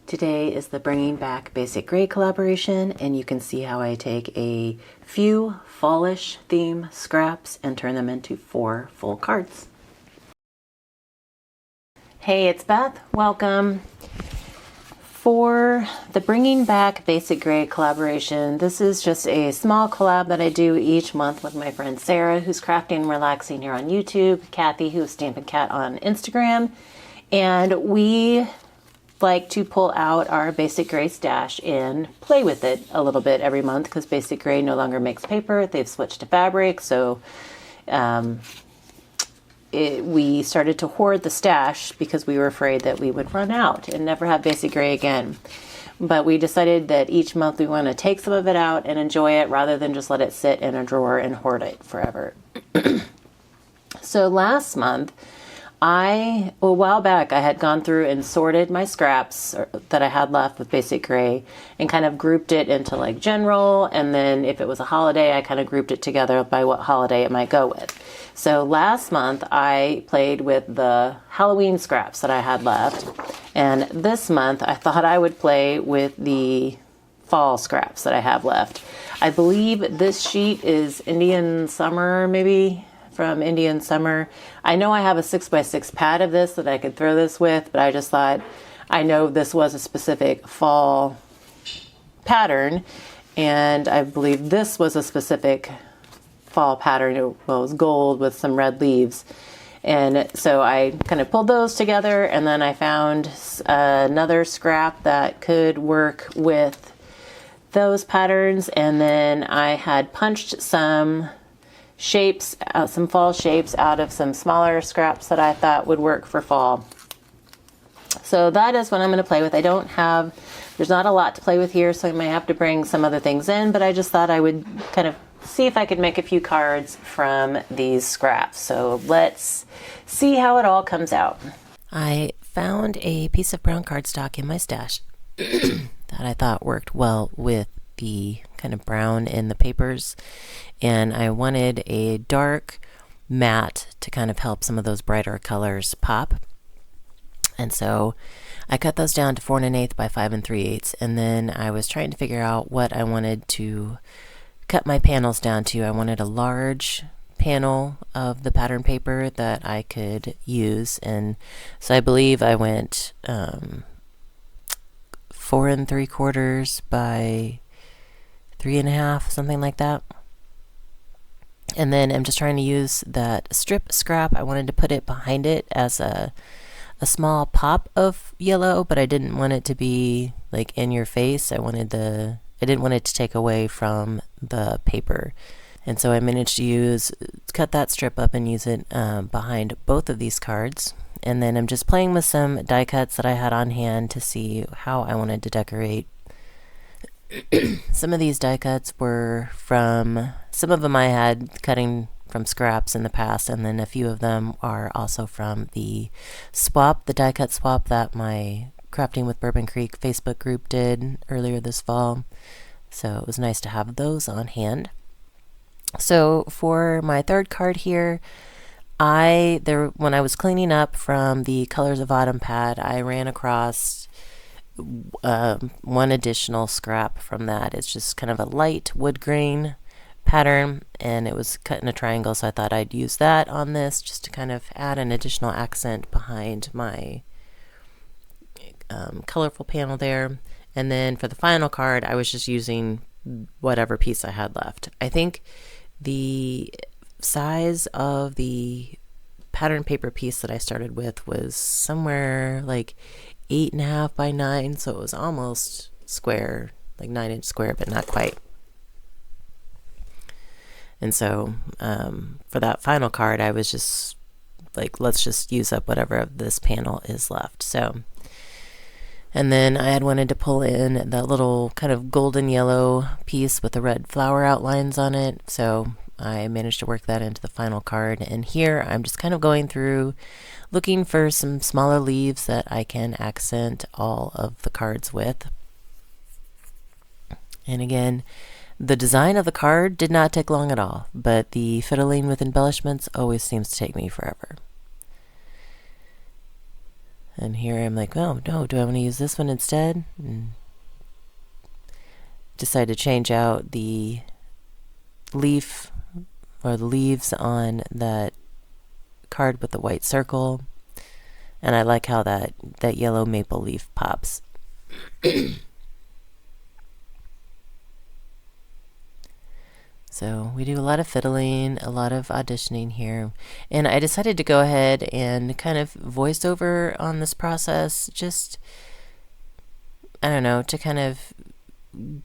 Today is the Bringing Back Basic Gray collaboration, and you can see how I take a few fallish theme scraps and turn them into 4 full cards. Hey, it's Beth. Welcome. For the Bringing Back Basic Gray collaboration, this is just a small collab that I do each month with my friend Sarah, who's crafting and relaxing here on YouTube, Kathy, who's Stampin' Cat on Instagram, and we like to pull out our Basic Gray stash and play with it a little bit every month because Basic Gray no longer makes paper. They've switched to fabric, so we started to hoard the stash because we were afraid that we would run out and never have Basic Gray again. But we decided that each month we want to take some of it out and enjoy it rather than just let it sit in a drawer and hoard it forever. So last month, a while back, I had gone through and sorted my scraps that I had left with Basic Gray and kind of grouped it into like general, and then if it was a holiday, I kind of grouped it together by what holiday it might go with. So last month, I played with the Halloween scraps that I had left, and this month, I thought I would play with the fall scraps that I have left. I believe this sheet is Indian Summer, maybe? From Indian Summer. I know I have a 6x6 pad of this that I could throw this with, but I just thought, I know this was a specific fall pattern, and I believe this was a specific fall pattern. It was gold with some red leaves. And so I kind of pulled those together, and then I found another scrap that could work with those patterns, and then I had punched some shapes, some fall shapes out of some smaller scraps that I thought would work for fall. So that is what I'm going to play with. There's not a lot to play with here, so I might have to bring some other things in, but I just thought I would kind of see if I could make a few cards from these scraps. So let's see how it all comes out. I found a piece of brown cardstock in my stash that I thought worked well with the kind of brown in the papers, and I wanted a dark matte to kind of help some of those brighter colors pop. And so I cut those down to 4 1/8 by 5 3/8, and then I was trying to figure out what I wanted to cut my panels down to. I wanted a large panel of the pattern paper that I could use, and so I believe I went 4 3/4 by 3 1/2, something like that. And then I'm just trying to use that strip scrap. I wanted to put it behind it as a small pop of yellow, but I didn't want it to be like in your face. I didn't want it to take away from the paper. And so I managed to cut that strip up and use it behind both of these cards. And then I'm just playing with some die cuts that I had on hand to see how I wanted to decorate. Some of these die cuts were some of them I had cutting from scraps in the past, and then a few of them are also from the die cut swap that my Crafting with Bourbon Creek Facebook group did earlier this fall. So it was nice to have those on hand. So for my third card here, when I was cleaning up from the Colors of Autumn pad, I ran across one additional scrap from that. It's just kind of a light wood grain pattern, and it was cut in a triangle, so I thought I'd use that on this just to kind of add an additional accent behind my colorful panel there. And then for the final card, I was just using whatever piece I had left. I think the size of the pattern paper piece that I started with was somewhere like 8 1/2 by 9, so it was almost square, like 9-inch square, but not quite. And so for that final card, I was just like, let's just use up whatever of this panel is left. So, and then I had wanted to pull in that little kind of golden yellow piece with the red flower outlines on it, so I managed to work that into the final card. And here I'm just kind of going through looking for some smaller leaves that I can accent all of the cards with. And again, the design of the card did not take long at all, but the fiddling with embellishments always seems to take me forever. And here I'm like, oh no, do I want to use this one instead? And decide to change out the leaf or the leaves on that card with the white circle. And I like how that yellow maple leaf pops. So we do a lot of fiddling, a lot of auditioning here. And I decided to go ahead and kind of voice over on this process, just, I don't know, to kind of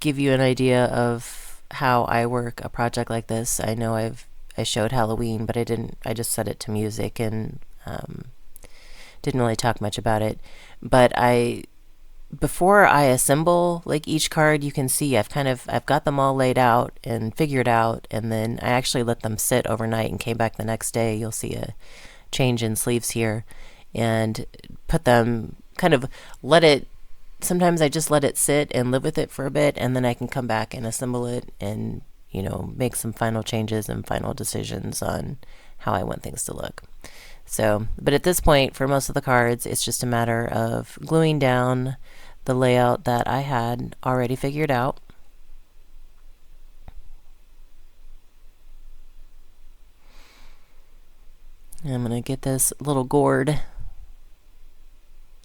give you an idea of how I work a project like this. I know I showed Halloween, but I just set it to music and didn't really talk much about it. But before I assemble like each card, you can see I've got them all laid out and figured out, and then I actually let them sit overnight and came back the next day. You'll see a change in sleeves here, and put them, kind of sometimes I just let it sit and live with it for a bit, and then I can come back and assemble it and, make some final changes and final decisions on how I want things to look. So, but at this point, for most of the cards, it's just a matter of gluing down the layout that I had already figured out. And I'm going to get this little gourd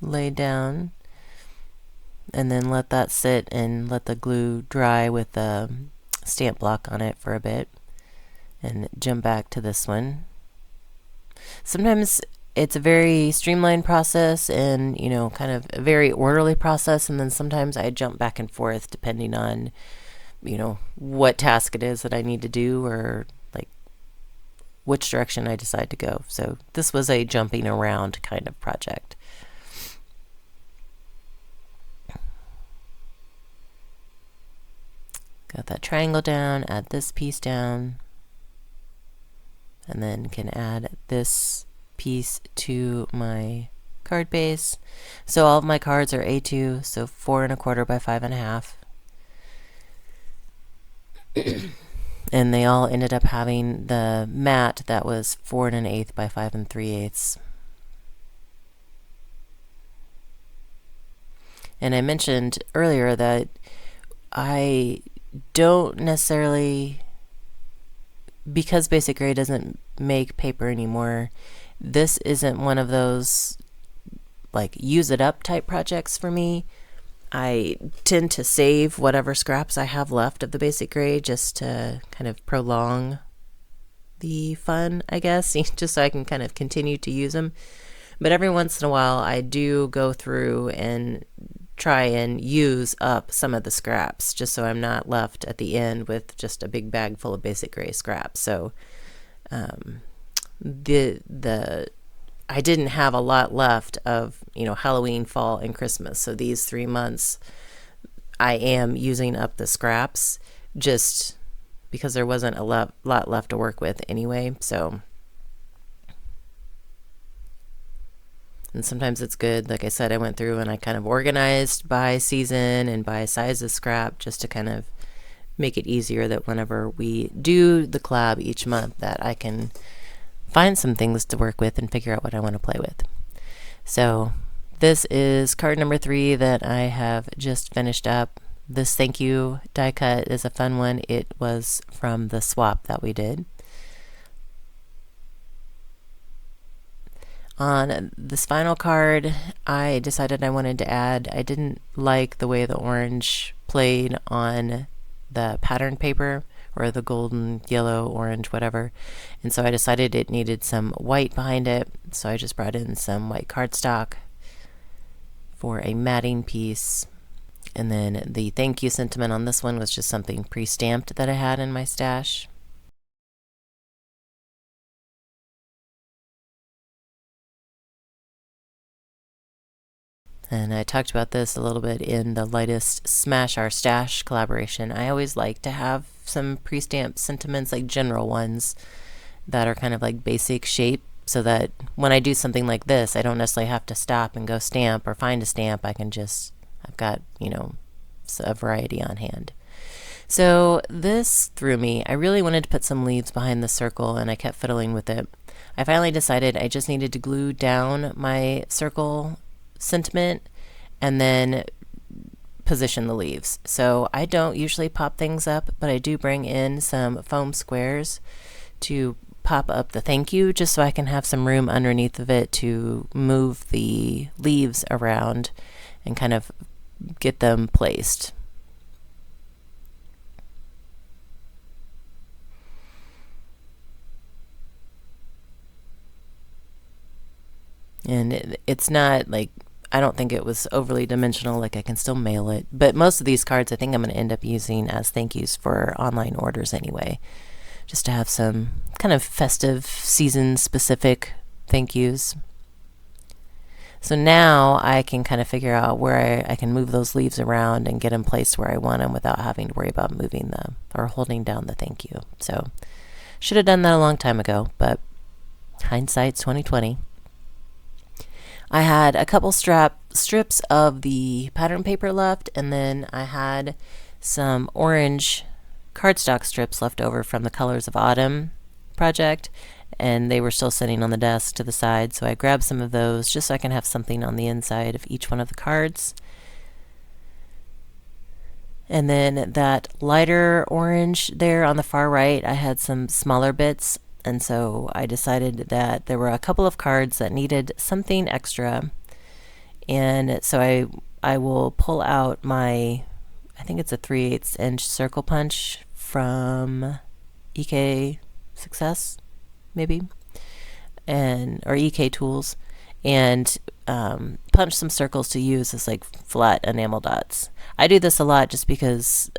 laid down and then let that sit and let the glue dry with the stamp block on it for a bit, and jump back to this one. Sometimes it's a very streamlined process and, kind of a very orderly process, and then sometimes I jump back and forth depending on, what task it is that I need to do, or like which direction I decide to go. So this was a jumping around kind of project. Got that triangle down, add this piece down, and then can add this piece to my card base. So all of my cards are A2, so 4 1/4 by 5 1/2. And they all ended up having the mat that was 4 1/8 by 5 3/8. And I mentioned earlier that I don't necessarily, because Basic Gray doesn't make paper anymore, this isn't one of those like use it up type projects for me. I tend to save whatever scraps I have left of the Basic Gray just to kind of prolong the fun, I guess, just so I can kind of continue to use them. But every once in a while I do go through and try and use up some of the scraps, just so I'm not left at the end with just a big bag full of Basic Gray scraps. So I didn't have a lot left of Halloween, fall, and Christmas. So these 3 months I am using up the scraps just because there wasn't a lot left to work with anyway. So, and sometimes it's good, like I said, I went through and I kind of organized by season and by size of scrap, just to kind of make it easier that whenever we do the collab each month, that I can find some things to work with and figure out what I want to play with. So this is card number 3 that I have just finished up. This thank you die cut is a fun one. It was from the swap that we did. On this final card, I decided I wanted to add, I didn't like the way the orange played on the pattern paper, or the golden, yellow, orange, whatever. And so I decided it needed some white behind it. So I just brought in some white cardstock for a matting piece. And then the thank you sentiment on this one was just something pre-stamped that I had in my stash. And I talked about this a little bit in the Lightest Smash Our Stash collaboration. I always like to have some pre-stamped sentiments, like general ones that are kind of like basic shape, so that when I do something like this, I don't necessarily have to stop and go stamp or find a stamp. I've got, a variety on hand. So this threw me. I really wanted to put some leaves behind the circle, and I kept fiddling with it. I finally decided I just needed to glue down my circle sentiment and then position the leaves. So I don't usually pop things up, but I do bring in some foam squares to pop up the thank you, just so I can have some room underneath of it to move the leaves around and kind of get them placed. And it's not like, I don't think it was overly dimensional, like I can still mail it. But most of these cards I think I'm going to end up using as thank yous for online orders anyway, just to have some kind of festive, season-specific thank yous. So now I can kind of figure out where I can move those leaves around and get them placed where I want them without having to worry about moving them or holding down the thank you. So should have done that a long time ago, but hindsight's 2020. I had a couple strips of the pattern paper left, and then I had some orange cardstock strips left over from the Colors of Autumn project, and they were still sitting on the desk to the side, so I grabbed some of those just so I can have something on the inside of each one of the cards. And then that lighter orange there on the far right, I had some smaller bits, and so I decided that there were a couple of cards that needed something extra, and so I will pull out my, I think it's a 3/8 inch circle punch from EK Success, maybe, or EK Tools, and punch some circles to use as like flat enamel dots. I do this a lot just because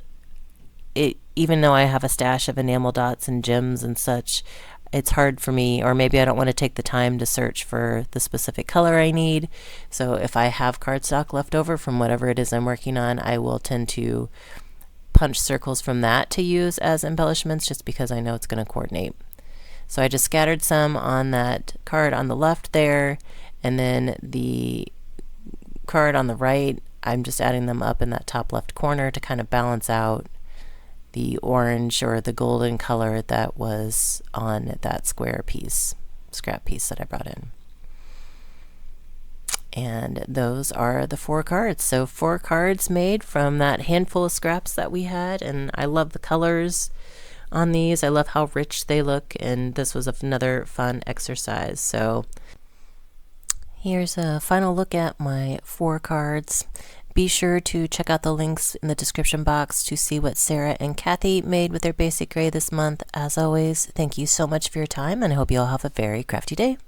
even though I have a stash of enamel dots and gems and such, it's hard for me, or maybe I don't want to take the time to search for the specific color I need. So if I have cardstock left over from whatever it is I'm working on, I will tend to punch circles from that to use as embellishments, just because I know it's going to coordinate. So I just scattered some on that card on the left there, and then the card on the right, I'm just adding them up in that top left corner to kind of balance out the orange or the golden color that was on that scrap piece that I brought in. And those are the 4 cards. So 4 cards made from that handful of scraps that we had, and I love the colors on these. I love how rich they look, and this was another fun exercise. So here's a final look at my 4 cards. Be sure to check out the links in the description box to see what Sarah and Kathy made with their basic gray this month. As always, thank you so much for your time, and I hope you all have a very crafty day.